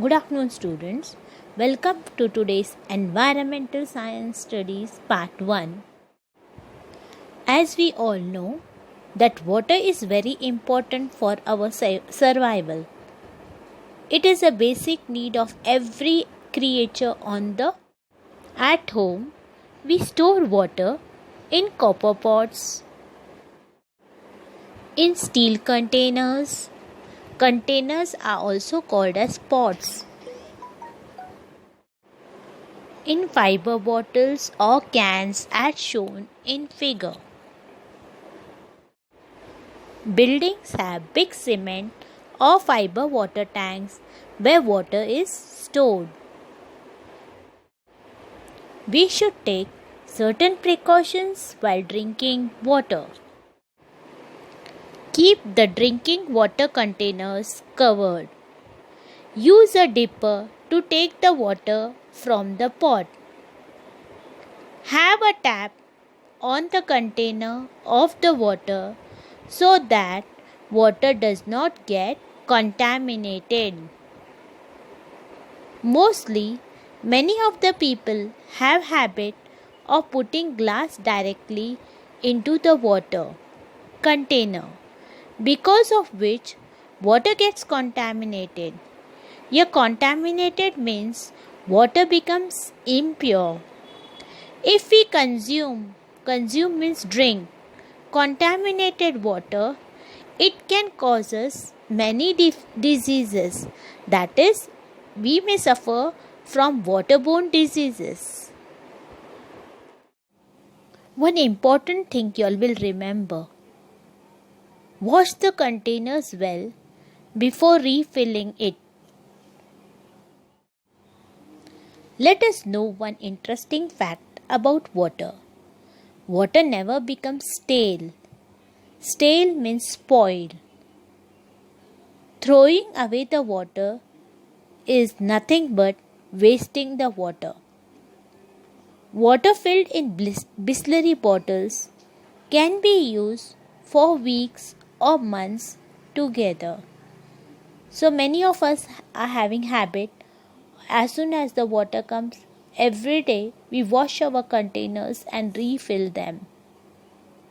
Good afternoon, students. Welcome to today's Environmental Science Studies Part 1. As we all know, that water is very important for our survival. It is a basic need of every creature on the at home. We store water in copper pots, in steel containers. Containers are also called as pots. In fiber bottles or cans as shown in figure. Buildings have big cement or fiber water tanks where water is stored. We should take certain precautions while drinking water. Keep the drinking water containers covered. Use a dipper to take the water from the pot. Have a tap on the container of the water so that water does not get contaminated. Mostly, many of the people have habit of putting glass directly into the water container, because of which water gets contaminated. Here, contaminated means water becomes impure. If we consume means drink contaminated water, it can cause us many diseases. That is, we may suffer from waterborne diseases. One important thing you all will remember: wash the containers well before refilling it. Let us know one interesting fact about water. Water never becomes stale. Stale means spoiled. Throwing away the water is nothing but wasting the water. Water filled in Bisleri bottles can be used for weeks or months together. So many of us are having habit, as soon as the water comes, every day we wash our containers and refill them.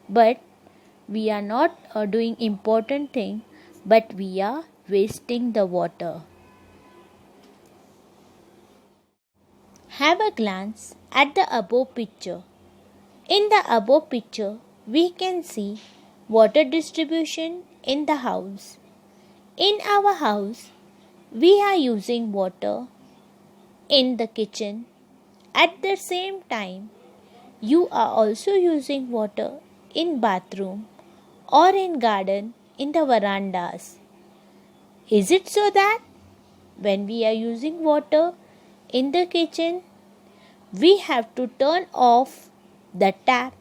But we are not doing important thing, but we are wasting the water. Have a glance at the above picture. In the above picture, we can see water distribution in the house. In our house, we are using water in the kitchen. At the same time, you are also using water in bathroom or in garden in the verandas. Is it so that when we are using water in the kitchen, we have to turn off the tap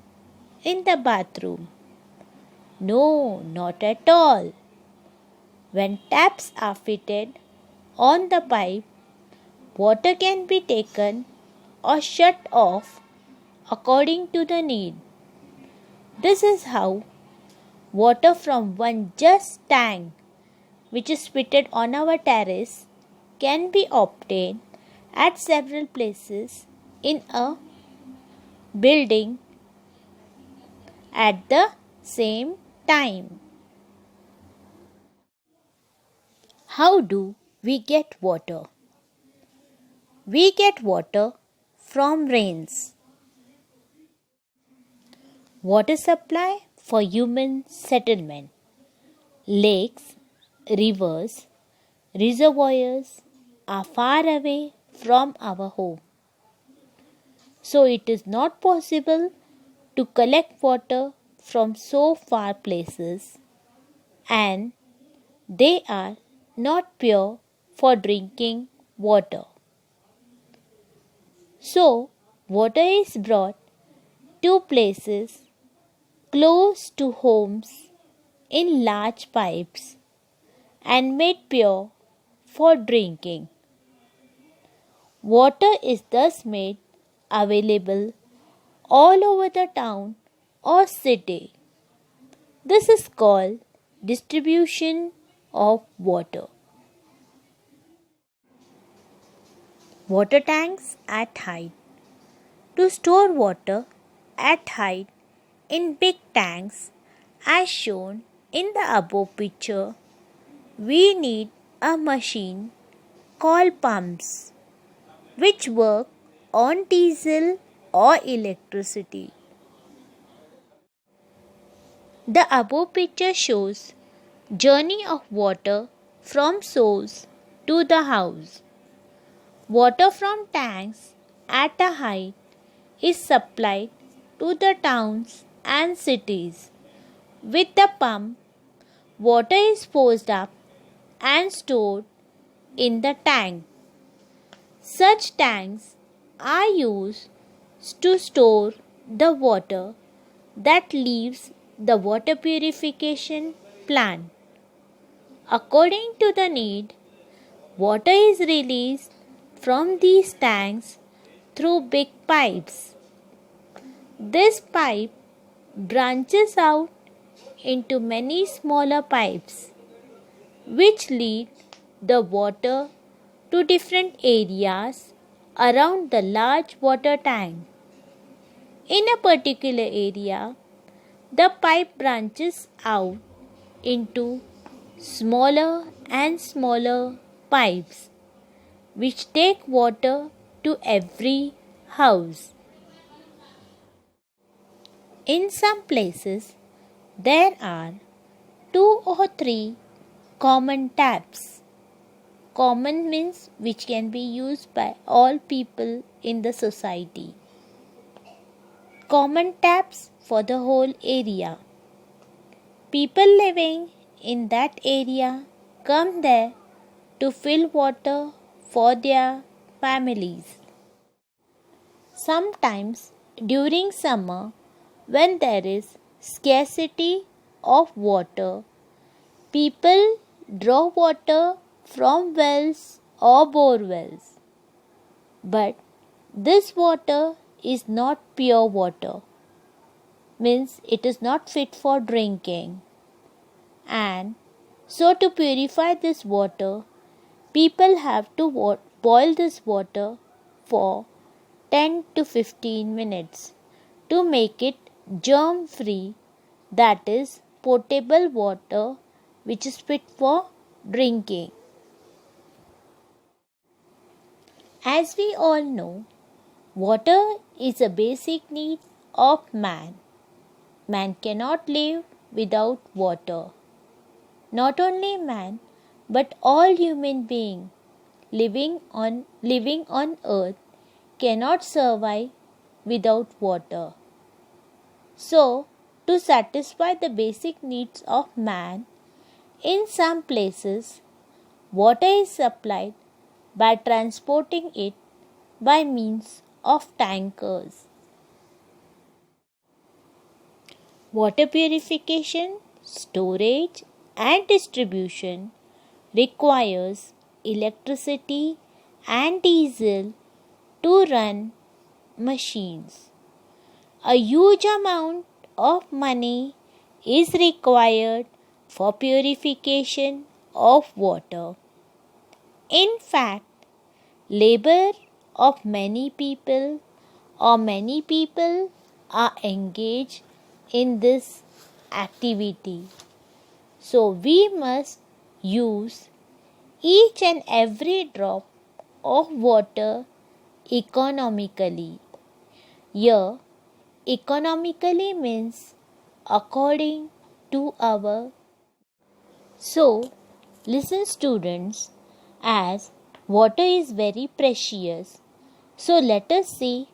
in the bathroom? No, not at all. When taps are fitted on the pipe, water can be taken or shut off according to the need. This is how water from one just tank, which is fitted on our terrace, can be obtained at several places in a building at the same time. How do we get water? We get water from rains. Water supply for human settlement. Lakes, rivers, reservoirs are far away from our home. So it is not possible to collect water from so far places, and they are not pure for drinking water. So water is brought to places close to homes in large pipes and made pure for drinking. Water is thus made available all over the town or city. This is called distribution of water. Water tanks at height. To store water at height in big tanks as shown in the above picture, we need a machine called pumps which work on diesel or electricity. The above picture shows journey of water from source to the house. Water from tanks at a height is supplied to the towns and cities. With the pump, water is forced up and stored in the tank. Such tanks are used to store the water that leaves the water purification plant. According to the need, water is released from these tanks through big pipes. This pipe branches out into many smaller pipes which lead the water to different areas around the large water tank. In a particular area, the pipe branches out into smaller and smaller pipes which take water to every house. In some places, there are 2 or 3 common taps. Common means which can be used by all people in the society. Common taps for the whole area. People living in that area come there to fill water for their families. Sometimes during summer, when there is scarcity of water, people draw water from wells or bore wells. But this water is not pure water, means it is not fit for drinking. And so to purify this water, people have to boil this water for 10 to 15 minutes to make it germ free, that is potable water which is fit for drinking. As we all know, water is a basic need of man. Man cannot live without water. Not only man, but all human beings living on earth cannot survive without water. So, to satisfy the basic needs of man, in some places, water is supplied by transporting it by means of tankers. Water purification, storage, and distribution requires electricity and diesel to run machines. A huge amount of money is required for purification of water. In fact, labor of many people are engaged in this activity. So we must use each and every drop of water economically. Here, economically means according to our. So, listen students, as water is very precious, so let us see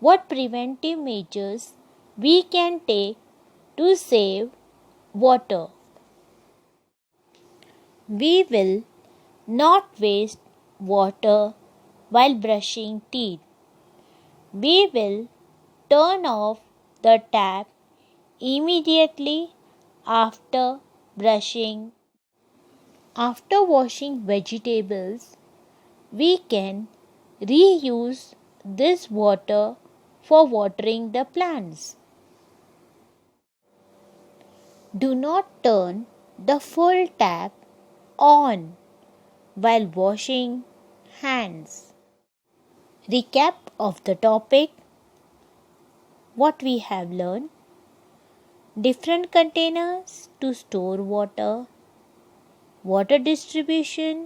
what preventive measures we can take to save water. We will not waste water while brushing teeth. We will turn off the tap immediately after brushing. After washing vegetables, we can reuse this water for watering the plants. Do not turn the full tap on while washing hands. Recap of the topic. What we have learned: different containers to store water, water distribution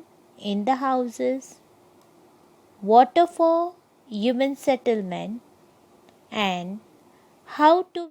in the houses, water for human settlement, and how to